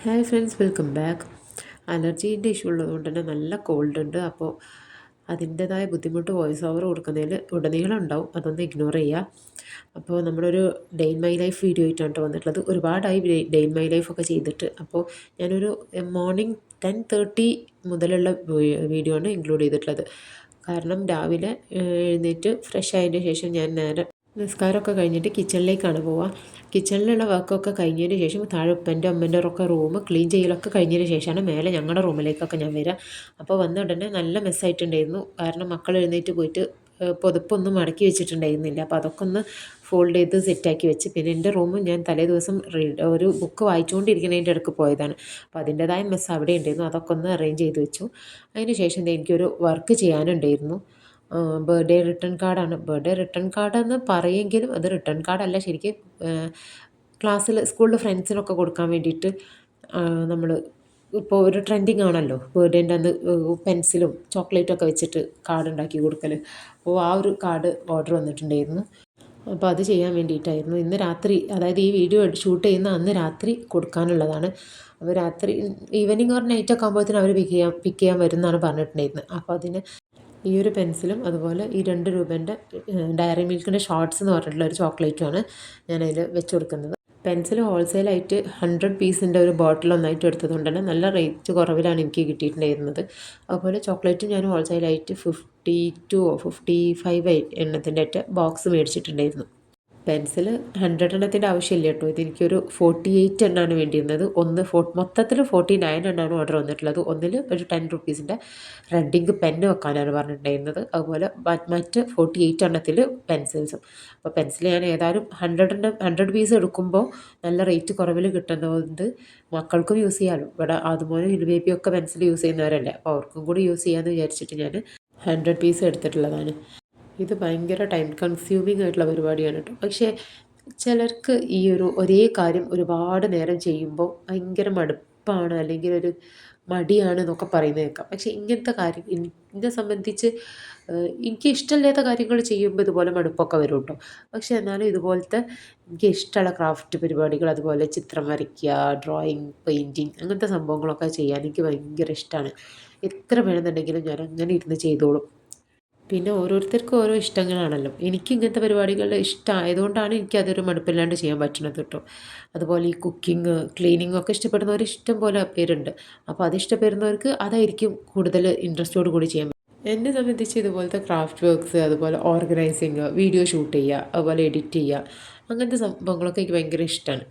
Hi friends, welcome back. അലർജീൻ്റെ issue ഉള്ളതുകൊണ്ട് തന്നെ നല്ല കോൾഡ് ഉണ്ട്. അപ്പോൾ അതിൻ്റേതായ ബുദ്ധിമുട്ട് വോയിസ് ഓവർ കൊടുക്കുന്നതിൽ ഉടനീളം ഉണ്ടാവും. അതൊന്ന് ഇഗ്നോർ ചെയ്യുക. അപ്പോൾ നമ്മളൊരു day in my life video ആയിട്ടാണ് വന്നിട്ടുള്ളത്. ഒരുപാടായി ഡേ ഇൻ മൈ ലൈഫൊക്കെ ചെയ്തിട്ട്. അപ്പോൾ ഞാനൊരു മോർണിംഗ് 10:30 മുതലുള്ള വീഡിയോ ആണ് ഇൻക്ലൂഡ് ചെയ്തിട്ടുള്ളത്. കാരണം രാവിലെ എഴുന്നേറ്റ് ഫ്രഷ് ആയതിന് ശേഷം ഞാൻ നേരെ നിസ്കാരമൊക്കെ കഴിഞ്ഞിട്ട് കിച്ചണിലേക്കാണ് പോവുക. കിച്ചണിലുള്ള വർക്കൊക്കെ കഴിഞ്ഞതിന് ശേഷം താഴെ ഉപ്പൻ്റെ അമ്മേൻ്റെ ഒക്കെ റൂം ക്ലീൻ ചെയ്യലൊക്കെ കഴിഞ്ഞതിന് ശേഷമാണ് മേലെ ഞങ്ങളുടെ റൂമിലേക്കൊക്കെ ഞാൻ വരിക. അപ്പോൾ വന്ന ഉടനെ നല്ല മെസ്സായിട്ടുണ്ടായിരുന്നു. കാരണം മക്കൾ എഴുന്നേറ്റ് പോയിട്ട് പുതപ്പൊന്നും മടക്കി വെച്ചിട്ടുണ്ടായിരുന്നില്ല. അപ്പോൾ അതൊക്കെ ഒന്ന് ഫോൾഡ് ചെയ്ത് സെറ്റാക്കി വെച്ച്, പിന്നെ എൻ്റെ റൂമും ഞാൻ തലേ ദിവസം ഒരു ബുക്ക് വായിച്ചുകൊണ്ടിരിക്കുന്നതിൻ്റെ ഇടയ്ക്ക് പോയതാണ്. അപ്പോൾ അതിൻ്റേതായ മെസ്സ് അവിടെ ഉണ്ടായിരുന്നു. അതൊക്കെ ഒന്ന് അറേഞ്ച് ചെയ്ത് വെച്ചു. അതിന് ശേഷം എനിക്കൊരു വർക്ക് ചെയ്യാനുണ്ടായിരുന്നു. ബർത്ത്ഡേ റിട്ടേൺ കാർഡാണ്. ബർത്ത്ഡേ റിട്ടേൺ കാർഡെന്ന് പറയുമെങ്കിലും അത് റിട്ടേൺ കാർഡല്ല ശരിക്കും. ക്ലാസ്സിൽ സ്കൂളിൽ ഫ്രണ്ട്സിനൊക്കെ കൊടുക്കാൻ വേണ്ടിയിട്ട് നമ്മൾ ഇപ്പോൾ ഒരു ട്രെൻഡിങ് ആണല്ലോ ബർത്ത്ഡേൻ്റെ അന്ന് പെൻസിലും ചോക്ലേറ്റൊക്കെ വെച്ചിട്ട് കാർഡ് ഉണ്ടാക്കി കൊടുക്കൽ. അപ്പോൾ ആ ഒരു കാർഡ് ഓർഡർ വന്നിട്ടുണ്ടായിരുന്നു. അപ്പോൾ അത് ചെയ്യാൻ വേണ്ടിയിട്ടായിരുന്നു ഇന്ന് രാത്രി, അതായത് ഈ വീഡിയോ ഷൂട്ട് ചെയ്യുന്ന അന്ന് രാത്രി കൊടുക്കാനുള്ളതാണ്. അപ്പോൾ രാത്രി ഈവനിങ് ഓർ നൈറ്റൊക്കെ ആകുമ്പോഴത്തേനും അവർ പിക്ക് ചെയ്യാൻ വരും എന്നാണ് പറഞ്ഞിട്ടുണ്ടായിരുന്നത്. അപ്പോൾ അതിന് ഈ ഒരു പെൻസിലും അതുപോലെ ഈ 2 രൂപേൻ്റെ ഡയറി മിൽക്കിൻ്റെ ഷോർട്ട്സ് എന്ന് പറഞ്ഞിട്ടുള്ള ഒരു ചോക്ലേറ്റുമാണ് ഞാനതിൽ വെച്ച് കൊടുക്കുന്നത്. പെൻസിൽ ഹോൾസെയിലായിട്ട് 100 പീസിൻ്റെ ഒരു ബോട്ടിൽ ഒന്നായിട്ട് എടുത്തതുകൊണ്ട് തന്നെ നല്ല റേറ്റ് കുറവിലാണ് എനിക്ക് കിട്ടിയിട്ടുണ്ടായിരുന്നത്. അതുപോലെ ചോക്ലേറ്റും ഞാൻ ഹോൾസെയിലായിട്ട് 52 or 55 എണ്ണത്തിൻ്റെ ബോക്സ് മേടിച്ചിട്ടുണ്ടായിരുന്നു. പെൻസിൽ 100 എണ്ണത്തിൻ്റെ ആവശ്യമില്ല കേട്ടോ. ഇതെനിക്കൊരു 48 എണ്ണമാണ് വേണ്ടിയിരുന്നത്. മൊത്തത്തിൽ 49 എണ്ണമാണ് ഓർഡർ വന്നിട്ടുള്ളത്. ഒന്നിൽ ഒരു 10 റുപ്പീസിൻ്റെ റെഡിങ് പെന്ന് വെക്കാനാണ് പറഞ്ഞിട്ടുണ്ടായിരുന്നത്. അതുപോലെ മറ്റ് 48 എണ്ണത്തിൽ പെൻസിൽസും. അപ്പോൾ പെൻസിൽ ഞാൻ ഏതായാലും 100 പീസ് എടുക്കുമ്പോൾ നല്ല റേറ്റ് കുറവിൽ കിട്ടുന്നതുകൊണ്ട് മക്കൾക്കും യൂസ് ചെയ്യാമല്ലോ. ഇവിടെ അതുപോലെ ബേബിയൊക്കെ പെൻസിൽ യൂസ് ചെയ്യുന്നവരല്ലേ, അപ്പോൾ അവർക്കും കൂടി യൂസ് ചെയ്യാമെന്ന് വിചാരിച്ചിട്ട് ഞാൻ 100 പീസ് എടുത്തിട്ടുള്ളതാണ്. ഇത് ഭയങ്കര ടൈം കൺസ്യൂമിങ് ആയിട്ടുള്ള പരിപാടിയാണ് കേട്ടോ. പക്ഷേ ചിലർക്ക് ഈ ഒരേ കാര്യം ഒരുപാട് നേരം ചെയ്യുമ്പോൾ ഭയങ്കര മടുപ്പാണ്, അല്ലെങ്കിൽ ഒരു മടിയാണ് എന്നൊക്കെ പറയുന്നത് കേൾക്കാം. പക്ഷേ ഇങ്ങനത്തെ കാര്യം എന്നെ സംബന്ധിച്ച് എനിക്ക് ഇഷ്ടമില്ലാത്ത കാര്യങ്ങൾ ചെയ്യുമ്പോൾ ഇതുപോലെ മടുപ്പൊക്കെ വരും കേട്ടോ. പക്ഷേ എന്നാലും ഇതുപോലത്തെ എനിക്ക് ഇഷ്ടമുള്ള ക്രാഫ്റ്റ് പരിപാടികൾ, അതുപോലെ ചിത്രം വരയ്ക്കുക, ഡ്രോയിങ്, പെയിൻറ്റിങ്, അങ്ങനത്തെ സംഭവങ്ങളൊക്കെ ചെയ്യാൻ എനിക്ക് ഭയങ്കര ഇഷ്ടമാണ്. എത്ര വേണമെന്നുണ്ടെങ്കിലും ഞാൻ അങ്ങനെ ഇരുന്ന് ചെയ്തോളും. പിന്നെ ഓരോരുത്തർക്കും ഓരോ ഇഷ്ടങ്ങളാണല്ലോ. എനിക്ക് ഇങ്ങനത്തെ പരിപാടികൾ ഇഷ്ടമായതുകൊണ്ടാണ് എനിക്കതൊരു മടുപ്പില്ലാണ്ട് ചെയ്യാൻ പറ്റുന്നത് കേട്ടോ. അതുപോലെ ഈ കുക്കിംഗ്, ക്ലീനിങ് ഒക്കെ ഇഷ്ടപ്പെടുന്നവർ ഇഷ്ടം പോലെ പേരുണ്ട്. അപ്പോൾ അത് ഇഷ്ടപ്പെടുന്നവർക്ക് അതായിരിക്കും കൂടുതൽ ഇൻട്രസ്റ്റോട് കൂടി ചെയ്യാൻ പറ്റും. എന്നെ സംബന്ധിച്ച് ഇതുപോലത്തെ ക്രാഫ്റ്റ് വർക്ക്സ്, അതുപോലെ ഓർഗനൈസിങ്, വീഡിയോ ഷൂട്ട് ചെയ്യുക, അതുപോലെ എഡിറ്റ് ചെയ്യുക, അങ്ങനത്തെ സംഭവങ്ങളൊക്കെ എനിക്ക് ഭയങ്കര ഇഷ്ടമാണ്.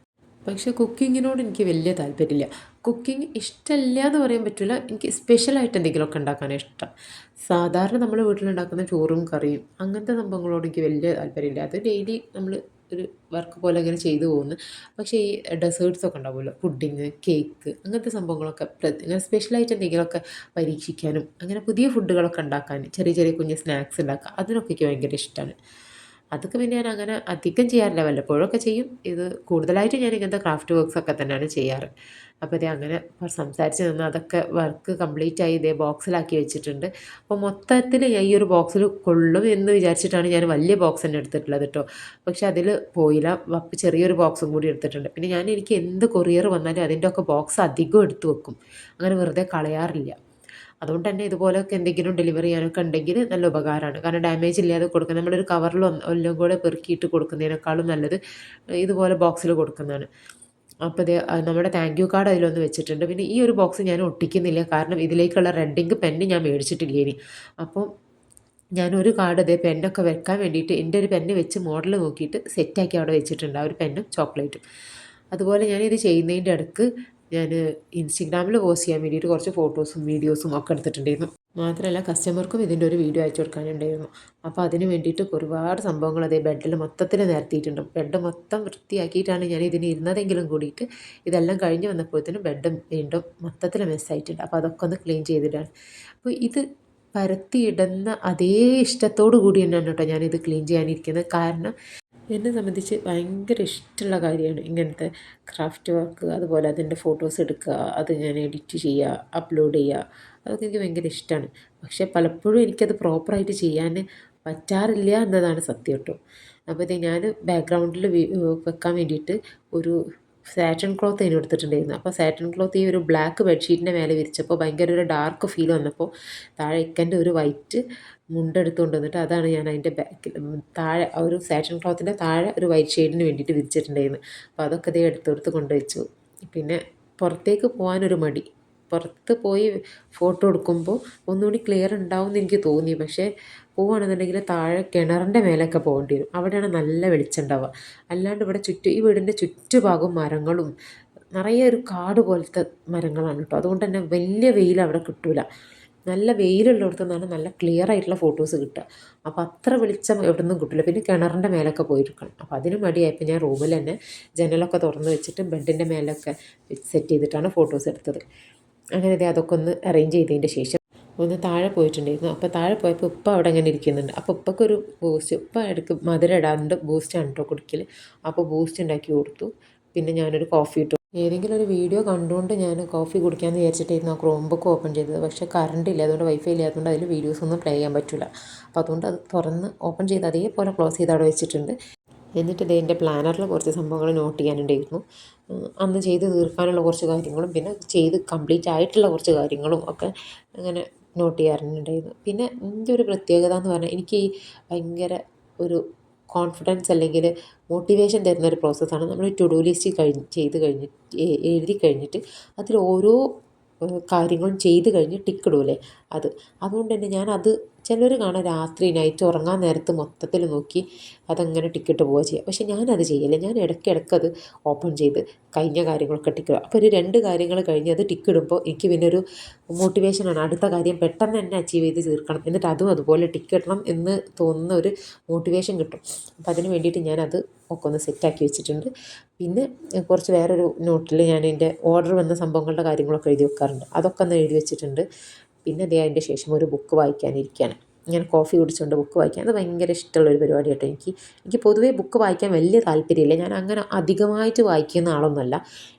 പക്ഷേ കുക്കിങ്ങിനോട് എനിക്ക് വലിയ താല്പര്യമില്ല. കുക്കിംഗ് ഇഷ്ടമില്ല എന്ന് പറയാൻ പറ്റില്ല. എനിക്ക് സ്പെഷ്യലായിട്ട് എന്തെങ്കിലുമൊക്കെ ഉണ്ടാക്കാനാണ് ഇഷ്ടം. സാധാരണ നമ്മൾ വീട്ടിലുണ്ടാക്കുന്ന ചോറും കറിയും അങ്ങനത്തെ സംഭവങ്ങളോട് എനിക്ക് വലിയ താല്പര്യമില്ല. അത് ഡെയിലി നമ്മൾ ഒരു വർക്ക് പോലെ അങ്ങനെ ചെയ്തു പോകുന്നു. പക്ഷേ ഈ ഡെസേർട്ട്സൊക്കെ ഉണ്ടാവുമല്ലോ, പുഡിങ്, കേക്ക്, അങ്ങനത്തെ സംഭവങ്ങളൊക്കെ ഇങ്ങനെ സ്പെഷ്യലായിട്ട് എന്തെങ്കിലുമൊക്കെ പരീക്ഷിക്കാനും അങ്ങനെ പുതിയ ഫുഡുകളൊക്കെ ഉണ്ടാക്കാൻ, ചെറിയ ചെറിയ കുഞ്ഞ് സ്നാക്സ് ഉണ്ടാക്കുക, അതിനൊക്കെ എനിക്ക് ഭയങ്കര ഇഷ്ടമാണ്. അതൊക്കെ പിന്നെ ഞാൻ അങ്ങനെ അധികം ചെയ്യാറില്ല, വല്ലപ്പോഴൊക്കെ ചെയ്യും. ഇത് കൂടുതലായിട്ട് ഞാൻ ഇങ്ങനത്തെ ക്രാഫ്റ്റ് വർക്ക്സൊക്കെ തന്നെയാണ് ചെയ്യാറ്. അപ്പോൾ ഇതേ അങ്ങനെ സംസാരിച്ച് നിന്ന് അതൊക്കെ വർക്ക് കംപ്ലീറ്റ് ആയി ഇതേ ബോക്സിലാക്കി വെച്ചിട്ടുണ്ട്. അപ്പോൾ മൊത്തത്തിൽ ഈ ഒരു ബോക്സിൽ കൊള്ളും എന്ന് വിചാരിച്ചിട്ടാണ് ഞാൻ വലിയ ബോക്സ് തന്നെ എടുത്തിട്ടുള്ളത് കേട്ടോ. പക്ഷെ അതിൽ പോയില്ല. ചെറിയൊരു ബോക്സും കൂടി എടുത്തിട്ടുണ്ട്. പിന്നെ എനിക്ക് എന്ത് കൊറിയർ വന്നാലും അതിൻ്റെ ഒക്കെ ബോക്സ് അധികം എടുത്തു വെക്കും. അങ്ങനെ വെറുതെ കളയാറില്ല. അതുകൊണ്ട് തന്നെ ഇതുപോലെയൊക്കെ എന്തെങ്കിലും ഡെലിവറി ചെയ്യാനൊക്കെ ഉണ്ടെങ്കിൽ നല്ല ഉപകാരമാണ്. കാരണം ഡാമേജ് ഇല്ലാതെ കൊടുക്കുക. നമ്മളൊരു കവറിൽ എല്ലാം കൂടെ പെറുക്കിയിട്ട് കൊടുക്കുന്നതിനേക്കാളും നല്ലത് ഇതുപോലെ ബോക്സിൽ കൊടുക്കുന്നതാണ്. അപ്പോൾ നമ്മുടെ താങ്ക് യു കാർഡ് അതിലൊന്ന് വെച്ചിട്ടുണ്ട്. പിന്നെ ഈ ഒരു ബോക്സ് ഞാൻ ഒട്ടിക്കുന്നില്ല, കാരണം ഇതിലേക്കുള്ള റെഡ് ഇങ്ക് പെന്ന് ഞാൻ മേടിച്ചിട്ടില്ല ഇനി. അപ്പോൾ ഞാനൊരു കാർഡ് പെന്നൊക്കെ വെക്കാൻ വേണ്ടിയിട്ട് എൻ്റെ ഒരു പെന്ന് വെച്ച് മോഡൽ നോക്കിയിട്ട് സെറ്റാക്കി അവിടെ വെച്ചിട്ടുണ്ട്, ആ ഒരു പെന്നും ചോക്ലേറ്റും. അതുപോലെ ഞാനിത് ചെയ്യുന്നതിൻ്റെ ഇടയ്ക്ക് ഞാൻ ഇൻസ്റ്റഗ്രാമിൽ പോസ്റ്റ് ചെയ്യാൻ വേണ്ടിയിട്ട് കുറച്ച് ഫോട്ടോസും വീഡിയോസും ഒക്കെ എടുത്തിട്ടുണ്ടായിരുന്നു. മാത്രമല്ല കസ്റ്റമർക്കും ഇതിൻ്റെ ഒരു വീഡിയോ അയച്ചു കൊടുക്കാനുണ്ടായിരുന്നു. അപ്പോൾ അതിന് വേണ്ടിയിട്ട് ഒരുപാട് സംഭവങ്ങൾ ബെഡിൽ മൊത്തത്തിൽ നിരത്തിയിട്ടുണ്ട്. ബെഡ് മൊത്തം വൃത്തിയാക്കിയിട്ടാണ് ഞാൻ ഇതിന് ഇരുന്നതെങ്കിലും കൂടിയിട്ട് ഇതെല്ലാം കഴിഞ്ഞ് വന്നപ്പോഴത്തേനും ബെഡ് വീണ്ടും മൊത്തത്തിൽ മെസ്സായിട്ടുണ്ട്. അപ്പോൾ അതൊക്കെ ഒന്ന് ക്ലീൻ ചെയ്തിട്ടാണ്. അപ്പോൾ ഇത് പരത്തിയിടുന്ന അതേ ഇഷ്ടത്തോടു കൂടി തന്നെയാണ് കേട്ടോ ഞാനിത് ക്ലീൻ ചെയ്യാനിരിക്കുന്നത്. കാരണം എന്നെ സംബന്ധിച്ച് ഭയങ്കര ഇഷ്ടമുള്ള കാര്യമാണ് ഇങ്ങനത്തെ ക്രാഫ്റ്റ് വർക്ക്. അതുപോലെ അതിൻ്റെ ഫോട്ടോസ് എടുക്കുക, അത് ഞാൻ എഡിറ്റ് ചെയ്യുക, അപ്ലോഡ് ചെയ്യുക, അതൊക്കെ എനിക്ക് ഭയങ്കര ഇഷ്ടമാണ്. പക്ഷേ പലപ്പോഴും എനിക്കത് പ്രോപ്പറായിട്ട് ചെയ്യാൻ പറ്റാറില്ല എന്നതാണ് സത്യം കേട്ടോ. അപ്പോൾ ഞാൻ ബാക്ക്ഗ്രൗണ്ടിൽ വെക്കാൻ വേണ്ടിയിട്ട് ഒരു സാറ്റിൻ ക്ലോത്ത് അതിന് എടുത്തിട്ടുണ്ടായിരുന്നു. അപ്പോൾ സാറ്റിൻ ക്ലോത്ത് ഈ ഒരു ബ്ലാക്ക് ബെഡ്ഷീറ്റിൻ്റെ മേലെ വിരിച്ചപ്പോൾ ഭയങ്കര ഒരു ഡാർക്ക് ഫീൽ വന്നപ്പോൾ താഴെ ഇക്കൻ്റെ ഒരു വൈറ്റ് മുണ്ടെടുത്തുകൊണ്ട് വന്നിട്ട് അതാണ് ഞാൻ അതിൻ്റെ ബാക്കിൽ താഴെ ആ ഒരു സാറ്റിൻ ക്ലോത്തിൻ്റെ താഴെ ഒരു വൈറ്റ് ഷെയ്ഡിന് വേണ്ടിയിട്ട് വിരിച്ചിട്ടുണ്ടായിരുന്നു. അപ്പോൾ അതൊക്കെ ഇതേ എടുത്തെടുത്ത് കൊണ്ടുവച്ചു. പിന്നെ പുറത്തേക്ക് പോകാനൊരു മടി. പുറത്ത് പോയി ഫോട്ടോ എടുക്കുമ്പോൾ ഒന്നുകൂടി ക്ലിയർ ഉണ്ടാവും എന്ന് എനിക്ക് തോന്നി. പക്ഷേ പോവുകയാണെന്നുണ്ടെങ്കിൽ താഴെ കിണറിൻ്റെ മേലെയൊക്കെ പോകേണ്ടി വരും. അവിടെയാണ് നല്ല വെളിച്ചം ഉണ്ടാവുക. അല്ലാണ്ട് ഇവിടെ ഈ വീടിൻ്റെ ചുറ്റുഭാഗവും മരങ്ങളും നിറയെ ഒരു കാട് പോലത്തെ മരങ്ങളാണ് കേട്ടോ. അതുകൊണ്ട് തന്നെ വലിയ വെയിൽ അവിടെ കിട്ടില്ല. നല്ല വെയിലുള്ളിടത്തു നിന്നാണ് നല്ല ക്ലിയർ ആയിട്ടുള്ള ഫോട്ടോസ് കിട്ടുക. അപ്പോൾ അത്ര വെളിച്ചം എവിടെ നിന്നും കിട്ടില്ല. പിന്നെ കിണറിൻ്റെ മേലൊക്കെ പോയിരിക്കണം. അപ്പോൾ അതിന് മടിയായപ്പോൾ ഞാൻ റൂമിൽ തന്നെ ജനലൊക്കെ തുറന്ന് വെച്ചിട്ട് ബെഡിൻ്റെ മേലൊക്കെ സെറ്റ് ചെയ്തിട്ടാണ് ഫോട്ടോസ് എടുത്തത്. അങ്ങനെ അതൊക്കെ ഒന്ന് അറേഞ്ച് ചെയ്തതിൻ്റെ ശേഷം ഒന്ന് താഴെ പോയിട്ടുണ്ടായിരുന്നു. അപ്പോൾ താഴെ പോയപ്പോൾ ഉപ്പ അവിടെ അങ്ങനെ ഇരിക്കുന്നുണ്ട്. അപ്പോൾ ഉപ്പക്കൊരു ബൂസ്റ്റ്, ഉപ്പ ഇടയ്ക്ക് മധുരം ഇടാണ്ട് ബൂസ്റ്റാണ് കേട്ടോ കുടിക്കൽ. അപ്പോൾ ബൂസ്റ്റ് ഉണ്ടാക്കി കൊടുത്തു. പിന്നെ ഞാനൊരു കോഫി ഇട്ടു. ഏതെങ്കിലും ഒരു വീഡിയോ കണ്ടുകൊണ്ട് ഞാൻ കോഫി കുടിക്കാമെന്ന് വിചാരിച്ചിട്ടായിരുന്നു ആ ക്രോം ബുക്ക് ഓപ്പൺ ചെയ്തത്. പക്ഷേ കറണ്ട് ഇല്ല, അതുകൊണ്ട് വൈഫൈ ഇല്ലാത്തതുകൊണ്ട് അതിൽ വീഡിയോസ് ഒന്നും പ്ലേ ചെയ്യാൻ പറ്റില്ല. അപ്പോൾ അതുകൊണ്ട് അത് തുറന്ന് ഓപ്പൺ ചെയ്ത് അതേപോലെ ക്ലോസ് ചെയ്ത് അവിടെ വെച്ചിട്ടുണ്ട്. എന്നിട്ട് എൻ്റെ പ്ലാനറിൽ കുറച്ച് സംഭവങ്ങൾ നോട്ട് ചെയ്യാനുണ്ടായിരുന്നു. അന്ന് ചെയ്ത് തീർക്കാനുള്ള കുറച്ച് കാര്യങ്ങളും പിന്നെ ചെയ്ത് കംപ്ലീറ്റ് ആയിട്ടുള്ള കുറച്ച് കാര്യങ്ങളും ഒക്കെ അങ്ങനെ നോട്ട് ചെയ്യാറുണ്ടായിരുന്നു. പിന്നെ എൻ്റെ ഒരു പ്രത്യേകത എന്ന് പറഞ്ഞാൽ എനിക്ക് ഈ ഭയങ്കര ഒരു കോൺഫിഡൻസ് അല്ലെങ്കിൽ മോട്ടിവേഷൻ തരുന്ന ഒരു പ്രോസസ്സാണ് നമ്മൾ ടു ഡു ലിസ്റ്റ് ചെയ്ത് കഴിഞ്ഞിട്ട് എഴുതി കഴിഞ്ഞിട്ട് അതിൽ ഓരോ കാര്യങ്ങളും ചെയ്ത് കഴിഞ്ഞ് ടിക്ക് ഇടൂലേ അതുകൊണ്ട് തന്നെ ഞാനത് ചിലർ കാണാൻ രാത്രി നൈറ്റ് ഉറങ്ങാൻ നേരത്ത് മൊത്തത്തിൽ നോക്കി അതങ്ങനെ ടിക്കിട്ട് പോവുക ചെയ്യുക. പക്ഷേ ഞാനത് ചെയ്യില്ല. ഞാൻ ഇടയ്ക്കിടയ്ക്ക് ഓപ്പൺ ചെയ്ത് കഴിഞ്ഞ കാര്യങ്ങളൊക്കെ ടിക്കിടുക. അപ്പോൾ ഒരു 2 കാര്യങ്ങൾ കഴിഞ്ഞ് അത് ടിക്കിടുമ്പോൾ എനിക്ക് പിന്നെ ഒരു മോട്ടിവേഷനാണ്. അടുത്ത കാര്യം പെട്ടെന്ന് തന്നെ അച്ചീവ് ചെയ്ത് തീർക്കണം, എന്നിട്ട് അതും അതുപോലെ ടിക്കിടണം എന്ന് തോന്നുന്ന ഒരു മോട്ടിവേഷൻ കിട്ടും. അപ്പോൾ അതിന് വേണ്ടിയിട്ട് ഞാനത് ഒക്കെ ഒന്ന് സെറ്റാക്കി വെച്ചിട്ടുണ്ട്. പിന്നെ കുറച്ച് വേറൊരു നോട്ടിൽ ഞാൻ എൻ്റെ ഓർഡർ വന്ന സംഭവങ്ങളുടെ കാര്യങ്ങളൊക്കെ എഴുതി വെക്കാറുണ്ട്. അതൊക്കെ ഒന്ന് എഴുതി വെച്ചിട്ടുണ്ട്. പിന്നെ അതിൻ്റെ ശേഷം ഒരു ബുക്ക് വായിക്കാനിരിക്കുകയാണ്. ഞാൻ കോഫി കുടിച്ചുകൊണ്ട് ബുക്ക് വായിക്കാൻ അത് ഭയങ്കര ഇഷ്ടമുള്ളൊരു പരിപാടി കേട്ടോ. എനിക്ക് പൊതുവേ ബുക്ക് വായിക്കാൻ വലിയ താല്പര്യമില്ല. ഞാൻ അങ്ങനെ അധികമായിട്ട് വായിക്കുന്ന ആളൊന്നുമല്ല.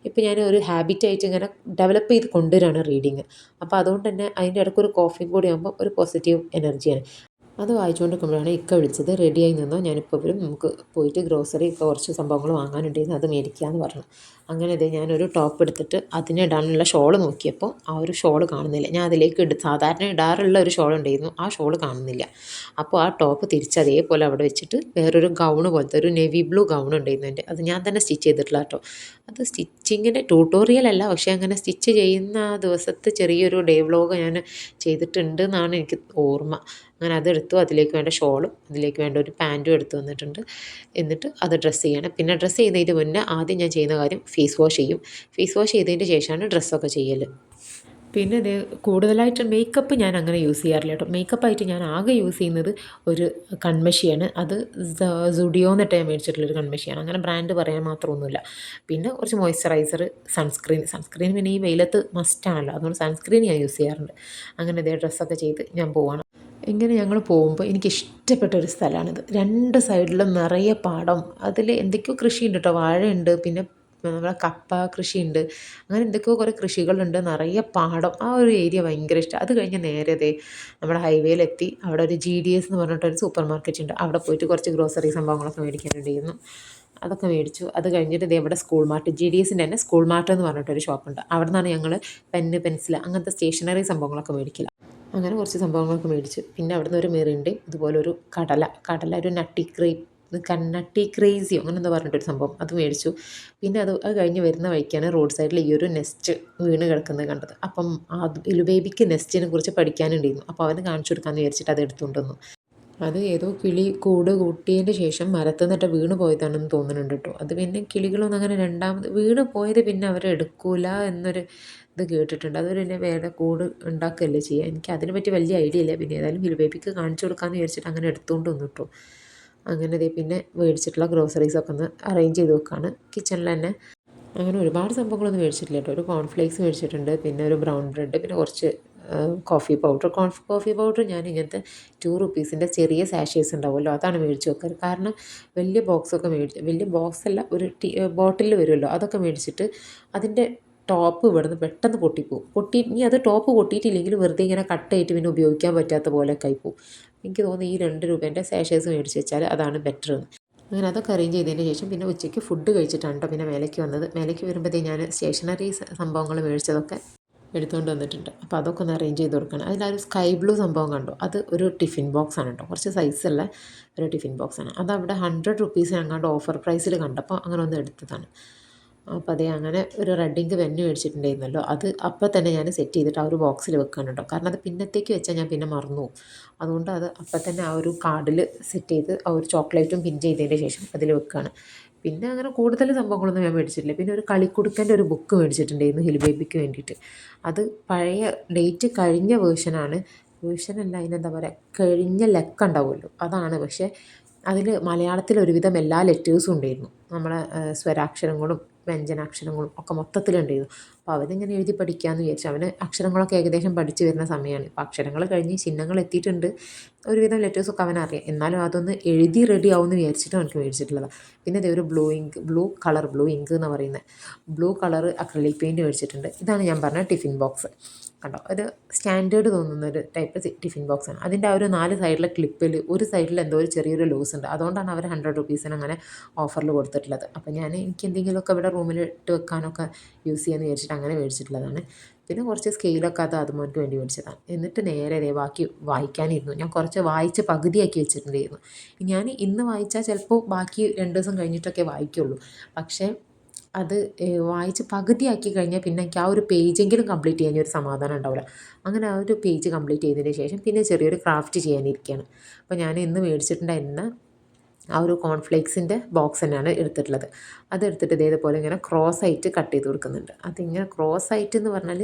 ഇപ്പോൾ ഞാൻ ഒരു ഹാബിറ്റായിട്ട് ഇങ്ങനെ ഡെവലപ്പ് ചെയ്ത് കൊണ്ടുവരികയാണ് റീഡിങ്. അപ്പോൾ അതുകൊണ്ട് തന്നെ അതിൻ്റെ ഇടയ്ക്കൊരു കോഫിയും കൂടി ആകുമ്പോൾ ഒരു പോസിറ്റീവ് എനർജിയാണ്. അത് വായിച്ചുകൊണ്ടിരിക്കുമ്പോഴാണ് ഇക്ക വിളിച്ചത്. റെഡിയായി നിന്നോ, ഞാനിപ്പോൾ വരും, നമുക്ക് പോയിട്ട് ഗ്രോസറി ഇപ്പോൾ കുറച്ച് സംഭവങ്ങൾ വാങ്ങാനുണ്ടായിരുന്നു, അത് മേടിക്കാമെന്ന് പറഞ്ഞു. അങ്ങനെ ഞാനൊരു ടോപ്പ് എടുത്തിട്ട് അതിനിടാനുള്ള ഷോള് നോക്കിയപ്പോൾ ആ ഒരു ഷോള് കാണുന്നില്ല. ഞാൻ അതിലേക്ക് സാധാരണ ഇടാറുള്ള ഒരു ഷോൾ ഉണ്ടായിരുന്നു, ആ ഷോള് കാണുന്നില്ല. അപ്പോൾ ആ ടോപ്പ് തിരിച്ച് അതേപോലെ അവിടെ വെച്ചിട്ട് വേറൊരു ഗൗണ് പോലത്തെ ഒരു നെവി ബ്ലൂ ഗൗൺ ഉണ്ടായിരുന്നു എൻ്റെ. അത് ഞാൻ തന്നെ സ്റ്റിച്ച് ചെയ്തിട്ടുള്ള കേട്ടോ. അത് സ്റ്റിച്ചിങ്ങിൻ്റെ ട്യൂട്ടോറിയൽ അല്ല, പക്ഷേ അങ്ങനെ സ്റ്റിച്ച് ചെയ്യുന്ന ആ ദിവസത്തെ ചെറിയൊരു ഡേ വ്ലോഗ് ഞാൻ ചെയ്തിട്ടുണ്ട് എന്നാണ് എനിക്ക് ഓർമ്മ. അങ്ങനെ അതെടുത്തു. അതിലേക്ക് വേണ്ട ഷോളും അതിലേക്ക് വേണ്ട ഒരു പാൻറ്റും എടുത്ത് വന്നിട്ടുണ്ട്. എന്നിട്ട് അത് ഡ്രസ്സ് ചെയ്യണം. പിന്നെ ഡ്രസ്സ് ചെയ്യുന്നതിന് മുന്നേ ആദ്യം ഞാൻ ചെയ്യുന്ന കാര്യം ഫേസ് വാഷ് ചെയ്യും. ഫേസ് വാഷ് ചെയ്തതിൻ്റെ ശേഷമാണ് ഡ്രസ്സൊക്കെ ചെയ്യൽ. പിന്നെ കൂടുതലായിട്ട് മേക്കപ്പ് ഞാൻ അങ്ങനെ യൂസ് ചെയ്യാറില്ല കേട്ടോ. മേക്കപ്പായിട്ട് ഞാൻ ആകെ യൂസ് ചെയ്യുന്നത് ഒരു കൺമഷിയാണ്. അത് സുഡിയോ എന്നിട്ട് ഞാൻ മേടിച്ചിട്ടുള്ളൊരു കൺമഷിയാണ്. അങ്ങനെ ബ്രാൻഡ് പറയാൻ മാത്രമൊന്നുമില്ല. പിന്നെ കുറച്ച് മോയ്സ്ചറൈസർ, സൺസ്ക്രീൻ പിന്നെ ഈ വെയിലത്ത് മസ്റ്റാണല്ലോ, അതുകൊണ്ട് സൺസ്ക്രീൻ ഞാൻ യൂസ് ചെയ്യാറുണ്ട്. അങ്ങനെ ഡ്രസ്സൊക്കെ ചെയ്ത് ഞാൻ പോവാണ്. ഇങ്ങനെ ഞങ്ങൾ പോകുമ്പോൾ എനിക്കിഷ്ടപ്പെട്ട ഒരു സ്ഥലമാണിത്. 2 സൈഡിലും നിറയെ പാടം, അതിൽ എന്തൊക്കെയോ കൃഷിയുണ്ട് കേട്ടോ. വാഴയുണ്ട്, പിന്നെ നമ്മളെ കപ്പ കൃഷിയുണ്ട്, അങ്ങനെ എന്തൊക്കെയോ കുറേ കൃഷികളുണ്ട്, നിറയെ പാടം. ആ ഒരു ഏരിയ ഭയങ്കര ഇഷ്ടമാണ്. അത് കഴിഞ്ഞ് നേരെ നമ്മുടെ ഹൈവേയിലെത്തി. അവിടെ ഒരു GDS എന്ന് പറഞ്ഞിട്ടൊരു സൂപ്പർ മാർക്കറ്റ് ഉണ്ട്. അവിടെ പോയിട്ട് കുറച്ച് ഗ്രോസറി സംഭവങ്ങളൊക്കെ മേടിക്കാനുണ്ടായിരുന്നു. അതൊക്കെ മേടിച്ചു. അത് കഴിഞ്ഞിട്ട് ഇവിടെ സ്കൂൾ മാർട്ട്, GDSൻ്റെ തന്നെ സ്കൂൾ മാർട്ട് എന്ന് പറഞ്ഞിട്ടൊരു ഷോപ്പുണ്ട്. അവിടെ നിന്നാണ് ഞങ്ങൾ പെന്ന്, പെൻസിൽ അങ്ങനത്തെ സ്റ്റേഷനറി സംഭവങ്ങളൊക്കെ മേടിക്കില്ല. അങ്ങനെ കുറച്ച് സംഭവങ്ങളൊക്കെ മേടിച്ചു. പിന്നെ അവിടുന്ന് ഒരു മിറിൻ്റെയും ഇതുപോലെ ഒരു കടല ഒരു നട്ടി ക്രേസിയോ അങ്ങനെ എന്താ പറഞ്ഞിട്ടൊരു സംഭവം, അത് മേടിച്ചു. പിന്നെ അത് കഴിഞ്ഞ് വരുന്ന വഴിക്കാണ് റോഡ് സൈഡിൽ ഈ ഒരു നെസ്റ്റ് വീണ് കിടക്കുന്നത് കണ്ടത്. അപ്പം ബേബിക്ക് നെസ്റ്റിനെ കുറിച്ച് പഠിക്കാനുണ്ടായിരുന്നു. അപ്പോൾ അവന് കാണിച്ചു കൊടുക്കാമെന്ന് വിചാരിച്ചിട്ട് അത് എടുത്തുകൊണ്ട് വന്നു. അത് ഏതോ കിളി കൂട് കൂട്ടിയതിൻ്റെ ശേഷം മരത്തിൽ നിന്നിട്ട് വീണ് പോയതാണെന്ന് തോന്നുന്നുണ്ട് കേട്ടോ. അത് പിന്നെ കിളികളൊന്നും അങ്ങനെ രണ്ടാമത് വീണ് പോയത് പിന്നെ അവരെടുക്കൂല എന്നൊരു ഇത് കേട്ടിട്ടുണ്ട്. അത് പിന്നെ വേറെ കൂട് ഉണ്ടാക്കുകയല്ലേ ചെയ്യുക. എനിക്ക് അതിനെ പറ്റി വലിയ ഐഡിയ ഇല്ല. പിന്നെ ഏതായാലും ബേബിക്ക് കാണിച്ചു കൊടുക്കാമെന്ന് വിചാരിച്ചിട്ട് അങ്ങനെ എടുത്തുകൊണ്ട് വന്നു കേട്ടോ. അങ്ങനെ പിന്നെ മേടിച്ചിട്ടുള്ള ഗ്രോസറീസൊക്കെ ഒന്ന് അറേഞ്ച് ചെയ്ത് വെക്കുകയാണ് കിച്ചണിൽ തന്നെ. അങ്ങനെ ഒരുപാട് സംഭവങ്ങളൊന്നും മേടിച്ചിട്ടില്ല കേട്ടോ. ഒരു കോൺഫ്ലേക്സ് മേടിച്ചിട്ടുണ്ട്, പിന്നെ ഒരു ബ്രൗൺ ബ്രെഡ്, പിന്നെ കുറച്ച് കോഫി പൗഡർ ഞാൻ ഇങ്ങനത്തെ 2 റുപ്പീസിൻ്റെ ചെറിയ സാഷേഴ്സ് ഉണ്ടാവുമല്ലോ, അതാണ് മേടിച്ച് വെക്കാറ്. കാരണം വലിയ ബോക്സല്ല, ഒരു ബോട്ടിൽ വരുമല്ലോ, അതൊക്കെ മേടിച്ചിട്ട് അതിൻ്റെ ടോപ്പ് ഇവിടുന്ന് പെട്ടെന്ന് പൊട്ടിപ്പോവും. ഇനി അത് ടോപ്പ് പൊട്ടിയിട്ടില്ലെങ്കിൽ വെറുതെ ഇങ്ങനെ കട്ടായിട്ട് പിന്നെ ഉപയോഗിക്കാൻ പറ്റാത്ത പോലെയൊക്കെ ആയിപ്പോവും. എനിക്ക് തോന്നുന്നു ഈ 2 രൂപേൻ്റെ സാഷേഴ്സ് മേടിച്ച് വെച്ചാൽ അതാണ് ബെറ്റർ എന്ന്. അങ്ങനെ അതൊക്കെ അറേഞ്ച് ചെയ്തതിന് ശേഷം പിന്നെ ഉച്ചയ്ക്ക് ഫുഡ് കഴിച്ചിട്ടാണ് കേട്ടോ പിന്നെ മേലേക്ക് വന്നത്. മേലേക്ക് വരുമ്പോഴത്തേക്ക് ഞാൻ സ്റ്റേഷനറി സംഭവങ്ങൾ മേടിച്ചതൊക്കെ എടുത്തുകൊണ്ട് വന്നിട്ടുണ്ട്. അപ്പോൾ അതൊക്കെ ഒന്ന് അറേഞ്ച് ചെയ്ത് കൊടുക്കണം. അതിലൊരു സ്കൈ ബ്ലൂ സംഭവം കണ്ടു. അത് ഒരു ടിഫിൻ ബോക്സ് ആണ് കേട്ടോ, കുറച്ച് സൈസുള്ള ഒരു ടിഫിൻ ബോക്സാണ്. അതവിടെ 100 റുപ്പീസിന് എങ്ങാണ്ട് ഓഫർ പ്രൈസിൽ കണ്ടപ്പോൾ അങ്ങനെ ഒന്ന് എടുത്തതാണ്. അപ്പോൾ അതേ അങ്ങനെ ഒരു റെഡ് ഇങ്ക് പെന്ന് മേടിച്ചിട്ടുണ്ടായിരുന്നല്ലോ, അത് അപ്പോൾ തന്നെ ഞാൻ സെറ്റ് ചെയ്തിട്ട് ആ ഒരു ബോക്സിൽ വെക്കുകയാണ് കേട്ടോ. കാരണം അത് പിന്നത്തേക്ക് വെച്ചാൽ ഞാൻ പിന്നെ മറന്നു പോകും. അതുകൊണ്ട് അത് അപ്പം തന്നെ ആ ഒരു കാർഡിൽ സെറ്റ് ചെയ്ത് ആ ഒരു ചോക്ലേറ്റും പിൻ ചെയ്തതിന് ശേഷം അതിൽ വെക്കുകയാണ്. പിന്നെ അങ്ങനെ കൂടുതൽ സംഭവങ്ങളൊന്നും ഞാൻ മേടിച്ചിട്ടില്ല. പിന്നെ ഒരു കളിക്കുടുക്കൻ്റെ ഒരു ബുക്ക് മേടിച്ചിട്ടുണ്ടായിരുന്നു ഹിൽ ബേബിക്ക് വേണ്ടിയിട്ട്. അത് പഴയ ഡേറ്റ് കഴിഞ്ഞ വേർഷനാണ്. വേർഷനല്ല, അതിനെന്താ പറയുക, കഴിഞ്ഞ ലക്ക ഉണ്ടാവുമല്ലോ അതാണ്. പക്ഷേ അതിൽ മലയാളത്തിൽ ഒരുവിധം എല്ലാ ലെറ്റേഴ്സും ഉണ്ടായിരുന്നു. നമ്മളെ സ്വരാക്ഷരങ്ങളും വ്യഞ്ജനാക്ഷരങ്ങളും ഒക്കെ മൊത്തത്തിലുണ്ടായിരുന്നു. അപ്പോൾ അവനിങ്ങനെ എഴുതി പഠിക്കാമെന്ന് വിചാരിച്ചു. അവന് അക്ഷരങ്ങളൊക്കെ ഏകദേശം പഠിച്ചു വരുന്ന സമയമാണ്. ഇപ്പോൾ അക്ഷരങ്ങൾ കഴിഞ്ഞ് ചിഹ്നങ്ങൾ എത്തിയിട്ടുണ്ട്. ഒരുവിധം ലെറ്റേഴ്സൊക്കെ അവനറിയാം. എന്നാലും അതൊന്ന് എഴുതി റെഡി ആവുമെന്ന് വിചാരിച്ചിട്ട് അവനക്ക് മേടിച്ചിട്ടുള്ളതാണ്. പിന്നെ ഇതേ ഒരു ബ്ലൂ ഇങ്ക് എന്ന് പറയുന്നത് ബ്ലൂ കളർ അക്രലിക് പെയിൻറ്റ് മേടിച്ചിട്ടുണ്ട്. ഇതാണ് ഞാൻ പറഞ്ഞ ടിഫിൻ ബോക്സ്. കണ്ടോ, ഒരു സ്റ്റാൻഡേർഡ് തോന്നുന്ന ഒരു ടൈപ്പ് ടിഫിൻ ബോക്സാണ്. അതിൻ്റെ ആ ഒരു 4 സൈഡിലെ ക്ലിപ്പിൽ ഒരു സൈഡിൽ എന്തോ ഒരു ചെറിയൊരു ലൂസ് ഉണ്ട്. അതുകൊണ്ടാണ് അവർ 100 റുപ്പീസിന് അങ്ങനെ ഓഫറിൽ കൊടുത്തിട്ടുള്ളത്. അപ്പോൾ എനിക്ക് എന്തെങ്കിലുമൊക്കെ ഇവിടെ റൂമിൽ ഇട്ട് വെക്കാനൊക്കെ യൂസ് ചെയ്യാമെന്ന് വിചാരിച്ചിട്ട് അങ്ങനെ മേടിച്ചിട്ടുള്ളതാണ്. പിന്നെ കുറച്ച് സ്കെയിലൊക്കെ അതുമോൻക്ക് വേണ്ടി മേടിച്ചതാണ്. എന്നിട്ട് നേരെ ബാക്കി വായിക്കാനിരുന്നു. ഞാൻ കുറച്ച് വായിച്ച് പകുതിയാക്കി വെച്ചിട്ടുണ്ടായിരുന്നു. ഞാൻ ഇന്ന് വായിച്ചാൽ ചിലപ്പോൾ ബാക്കി 2 ദിവസം കഴിഞ്ഞിട്ടൊക്കെ വായിക്കുള്ളൂ. പക്ഷേ അത് വായിച്ച് പകുതിയാക്കി കഴിഞ്ഞാൽ പിന്നെ എനിക്ക് ആ ഒരു പേജെങ്കിലും കംപ്ലീറ്റ് ചെയ്യാൻ ഒരു സമാധാനം ഉണ്ടാവില്ല. അങ്ങനെ ആ ഒരു പേജ് കംപ്ലീറ്റ് ചെയ്തതിന് ശേഷം പിന്നെ ചെറിയൊരു ക്രാഫ്റ്റ് ചെയ്യാനിരിക്കുകയാണ്. അപ്പോൾ ഞാൻ ഇന്ന് മേടിച്ചിട്ടുണ്ടായിരുന്ന ആ ഒരു കോൺഫ്ലേക്സിൻ്റെ ബോക്സ് തന്നെയാണ് എടുത്തിട്ടുള്ളത്. അതെടുത്തിട്ട് ഇതേപോലെ ഇങ്ങനെ ക്രോസ് ആയിട്ട് കട്ട് ചെയ്ത് കൊടുക്കുന്നുണ്ട്. അതിങ്ങനെ ക്രോസ് ആയിട്ട് എന്ന് പറഞ്ഞാൽ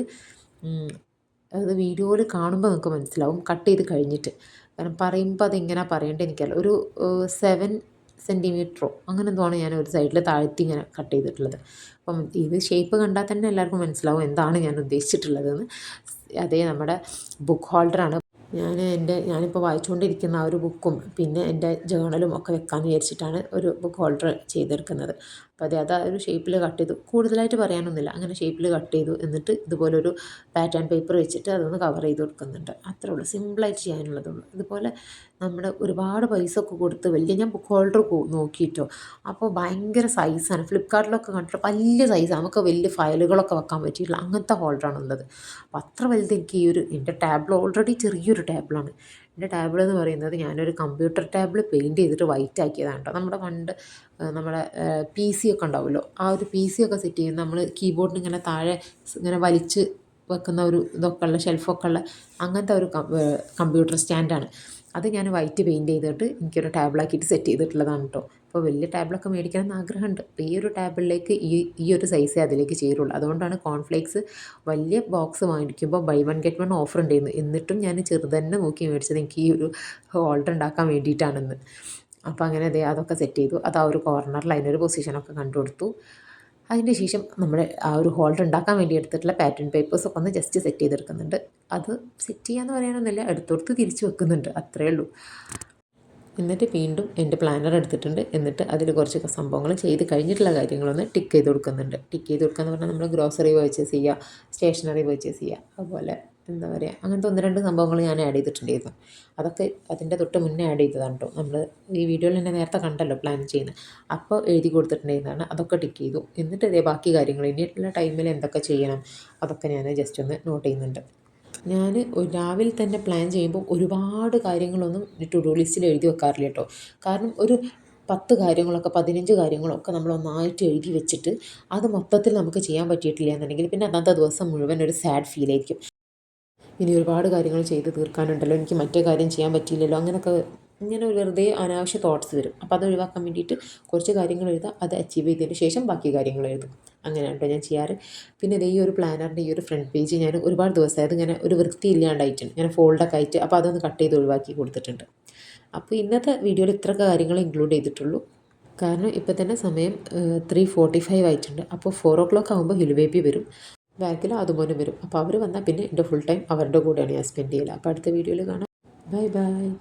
അത് വീഡിയോയിൽ കാണുമ്പോൾ നിങ്ങൾക്ക് മനസ്സിലാവും കട്ട് ചെയ്ത് കഴിഞ്ഞിട്ട്. കാരണം പറയുമ്പോൾ അതെങ്ങനെയാണ് പറയേണ്ടത് എനിക്കറിയില്ല. ഒരു 7 സെൻറ്റിമീറ്ററോ അങ്ങനെ എന്തോ ആണ് ഞാൻ ഒരു സൈഡിൽ താഴ്ത്തി ഇങ്ങനെ കട്ട് ചെയ്തിട്ടുള്ളത്. അപ്പം ഇത് ഷേപ്പ് കണ്ടാൽ തന്നെ എല്ലാവർക്കും മനസ്സിലാവും എന്താണ് ഞാൻ ഉദ്ദേശിച്ചിട്ടുള്ളതെന്ന്. അതേ നമ്മുടെ ബുക്ക് ഹോൾഡറാണ്. ഞാനിപ്പോൾ വായിച്ചുകൊണ്ടിരിക്കുന്ന ആ ഒരു ബുക്കും പിന്നെ എൻ്റെ ജേർണലും ഒക്കെ വെക്കാമെന്ന് വിചാരിച്ചിട്ടാണ് ഒരു ബുക്ക് ഹോൾഡർ ചെയ്തെടുക്കുന്നത്. അപ്പോൾ അത് ഒരു ഷേപ്പിൽ കട്ട് ചെയ്തു. കൂടുതലായിട്ട് പറയാനൊന്നുമില്ല. അങ്ങനെ ഷേപ്പിൽ കട്ട് ചെയ്തു. എന്നിട്ട് ഇതുപോലൊരു പാറ്റേൺ പേപ്പർ വെച്ചിട്ട് അതൊന്ന് കവർ ചെയ്ത് കൊടുക്കുന്നുണ്ട്. അത്രേ ഉള്ളൂ, സിമ്പിളായിട്ട് ചെയ്യാനുള്ളതുള്ളൂ. ഇതുപോലെ നമ്മുടെ ഒരുപാട് പൈസ ഒക്കെ കൊടുത്ത് വലിയ ഞാൻ ബുക്ക് ഹോൾഡർ നോക്കിയിട്ടോ, അപ്പോൾ ഭയങ്കര സൈസാണ്. ഫ്ലിപ്കാർട്ടിലൊക്കെ കണ്ടിട്ട് വലിയ സൈസാണ്, നമുക്ക് വലിയ ഫയലുകളൊക്കെ വെക്കാൻ പറ്റിയിട്ടുള്ള അങ്ങനത്തെ ഹോൾഡറാണുള്ളത്. അപ്പോൾ അത്ര വലുത് എനിക്ക് എൻ്റെ ടേബിൾ ഓൾറെഡി ചെറിയൊരു ടേബിളാണ്. എൻ്റെ ടേബിൾ എന്ന് പറയുന്നത് ഞാനൊരു കമ്പ്യൂട്ടർ ടേബിൾ പെയിൻറ്റ് ചെയ്തിട്ട് വൈറ്റ് ആക്കിയതാണ് കേട്ടോ. നമ്മുടെ പണ്ട് നമ്മുടെ PC ഒക്കെ ഉണ്ടാവുമല്ലോ, ആ ഒരു PC ഒക്കെ സെറ്റ് ചെയ്യുന്ന നമ്മൾ കീബോർഡിന് ഇങ്ങനെ താഴെ ഇങ്ങനെ വലിച്ച് വെക്കുന്ന ഒരു ഇതൊക്കെ ഉള്ള ഷെൽഫൊക്കെ ഉള്ള അങ്ങനത്തെ ഒരു കമ്പ്യൂട്ടർ സ്റ്റാൻഡാണ്. അത് ഞാൻ വൈറ്റ് പെയിൻറ്റ് ചെയ്തിട്ട് എനിക്കൊരു ടേബിളാക്കിയിട്ട് സെറ്റ് ചെയ്തിട്ടുള്ളതാണ് കേട്ടോ. അപ്പോൾ വലിയ ടേബിളൊക്കെ മേടിക്കണം എന്ന് ആഗ്രഹമുണ്ട്. അപ്പോൾ ഈ ഒരു ടേബിളിലേക്ക് ഈ ഒരു സൈസേ അതിലേക്ക് ചേരുള്ളൂ. അതുകൊണ്ടാണ് കോൺഫ്ലേക്സ് വലിയ ബോക്സ് വാങ്ങിക്കുമ്പോൾ buy one get one offer ഉണ്ടായിരുന്നു. എന്നിട്ടും ഞാൻ ചെറുതന്നെ നോക്കി മേടിച്ചത് എനിക്ക് ഈ ഒരു ഹോൾഡർ ഉണ്ടാക്കാൻ വേണ്ടിയിട്ടാണെന്ന്. അപ്പോൾ അങ്ങനെ അതൊക്കെ സെറ്റ് ചെയ്തു. അത് ആ ഒരു കോർണറിൽ അതിനൊരു പൊസിഷനൊക്കെ കണ്ടു കൊടുത്തു. അതിന് ശേഷം നമ്മൾ ആ ഒരു ഹോൾഡർ ഉണ്ടാക്കാൻ വേണ്ടി എടുത്തിട്ടുള്ള പാറ്റേൺ പേപ്പേഴ്സൊക്കെ ഒന്ന് ജസ്റ്റ് സെറ്റ് ചെയ്തെടുക്കുന്നുണ്ട്. അത് സെറ്റ് ചെയ്യാന്ന് പറയാനൊന്നുമില്ല, എടുത്തോടത്ത് തിരിച്ച് വെക്കുന്നുണ്ട്, അത്രയേ ഉള്ളൂ. എന്നിട്ട് വീണ്ടും എൻ്റെ പ്ലാനർ എടുത്തിട്ടുണ്ട്. എന്നിട്ട് അതിൽ കുറച്ച് സംഭവങ്ങൾ ചെയ്ത് കഴിഞ്ഞിട്ടുള്ള കാര്യങ്ങളൊന്ന് ടിക്ക് ചെയ്ത് കൊടുക്കുന്നുണ്ട്. ടിക്ക് ചെയ്ത് കൊടുക്കുക എന്ന് പറഞ്ഞാൽ നമ്മൾ ഗ്രോസറി പർച്ചേസ് ചെയ്യുക, സ്റ്റേഷനറി പർച്ചേസ് ചെയ്യുക, അതുപോലെ എന്താ പറയുക, അങ്ങനത്തെ 1-2 സംഭവങ്ങൾ ഞാൻ ആഡ് ചെയ്തിട്ടുണ്ടായിരുന്നു. അതൊക്കെ അതിൻ്റെ തൊട്ട് മുന്നേ ആഡ് ചെയ്തതാണ് കേട്ടോ. നമ്മൾ ഈ വീഡിയോയിൽ തന്നെ നേരത്തെ കണ്ടല്ലോ പ്ലാൻ ചെയ്യുന്നത്, അപ്പോൾ എഴുതി കൊടുത്തിട്ടുണ്ടായിരുന്നതാണ്. അതൊക്കെ ടിക്ക് ചെയ്തു. എന്നിട്ട് ബാക്കി കാര്യങ്ങൾ ഇനിയുള്ള ടൈമിൽ എന്തൊക്കെ ചെയ്യണം അതൊക്കെ ഞാൻ ജസ്റ്റ് ഒന്ന് നോട്ട് ചെയ്യുന്നുണ്ട്. ഞാൻ രാവിലെ തന്നെ പ്ലാൻ ചെയ്യുമ്പോൾ ഒരുപാട് കാര്യങ്ങളൊന്നും ടു ഡു ലിസ്റ്റിൽ എഴുതി വെക്കാറില്ല കേട്ടോ. കാരണം ഒരു 10 കാര്യങ്ങളൊക്കെ 15 കാര്യങ്ങളൊക്കെ നമ്മൾ ഒന്നായിട്ട് എഴുതി വെച്ചിട്ട് അത് മൊത്തത്തിൽ നമുക്ക് ചെയ്യാൻ പറ്റിയിട്ടില്ല എന്നുണ്ടെങ്കിൽ പിന്നെ അന്നത്തെ ദിവസം മുഴുവൻ ഒരു സാഡ് ഫീലായിരിക്കും. ഇനി ഒരുപാട് കാര്യങ്ങൾ ചെയ്ത് തീർക്കാനുണ്ടല്ലോ, എനിക്ക് മറ്റേ കാര്യം ചെയ്യാൻ പറ്റിയില്ലല്ലോ, അങ്ങനെയൊക്കെ ഇങ്ങനെ വെറുതെ അനാവശ്യ തോട്ട്സ് വരും. അപ്പോൾ അത് ഒഴിവാക്കാൻ വേണ്ടിയിട്ട് കുറച്ച് കാര്യങ്ങൾ എഴുതുക, അത് അച്ചീവ് ചെയ്തതിന് ശേഷം ബാക്കി കാര്യങ്ങൾ എഴുതും. അങ്ങനെയാണ് കേട്ടോ ഞാൻ ചെയ്യാറ്. പിന്നെ ഈ ഒരു പ്ലാനറിൻ്റെ ഈ ഒരു ഫ്രണ്ട് പേജ് ഞാൻ ഒരുപാട് ദിവസമായി അതിങ്ങനെ ഒരു വൃത്തി ഇല്ലാണ്ടായിട്ടുണ്ട്. ഞാൻ ഫോൾഡൊക്കെ ആയിട്ട് അപ്പോൾ അതൊന്ന് കട്ട് ചെയ്ത് ഒഴിവാക്കി കൊടുത്തിട്ടുണ്ട്. അപ്പോൾ ഇന്നത്തെ വീഡിയോയിൽ ഇത്രയൊക്കെ കാര്യങ്ങൾ ഇൻക്ലൂഡ് ചെയ്തിട്ടുള്ളൂ. കാരണം ഇപ്പോൾ തന്നെ സമയം 3:45 ആയിട്ടുണ്ട്. അപ്പോൾ 4 o'clock ആകുമ്പോൾ ഹിലുബേബി വരും, ബാക്കിൽ അതുപോലെ വരും. അപ്പോൾ അവർ വന്നാൽ പിന്നെ എൻ്റെ ഫുൾ ടൈം അവരുടെ കൂടെയാണ് ഞാൻ സ്പെൻഡ് ചെയ്യല്. അപ്പോൾ അടുത്ത വീഡിയോയിൽ കാണാം. Bye bye.